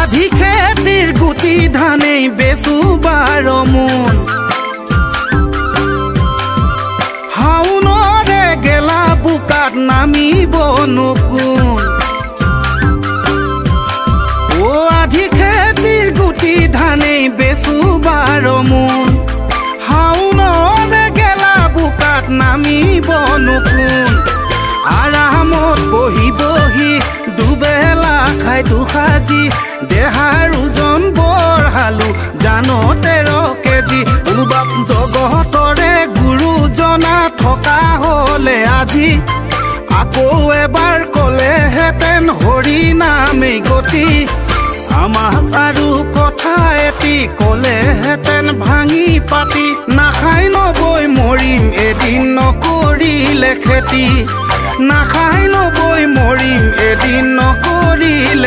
আধি খেতিৰ গুটি ধানেই বেচু 12 মোন হাউনৰে গেলা বুকাত নামিব নুকুন ও আধি খেতিৰ গুটি ধানেই বেচু 12 মোন হাউনৰে গেলা বুকাত নামিব নুকুন আৰামত বহি বহি দুবেলা খাই দুসাজি দেহাৰ ওজন বঢ়ালো জানো 13 কেজি অনুবাপ জগতৰে গুৰু জনা থকা হলে আজি আকৌ এবাৰ কলে হেতেন হৰি নামে গতি আমাক আৰু কথা এটি কলে হেতেন ভাঙি পাতি নাখাই নবৈ মৰিম এদিন নকৰিলে খেতি নাখাই নবৈ মৰিম এদিন নকৰিলে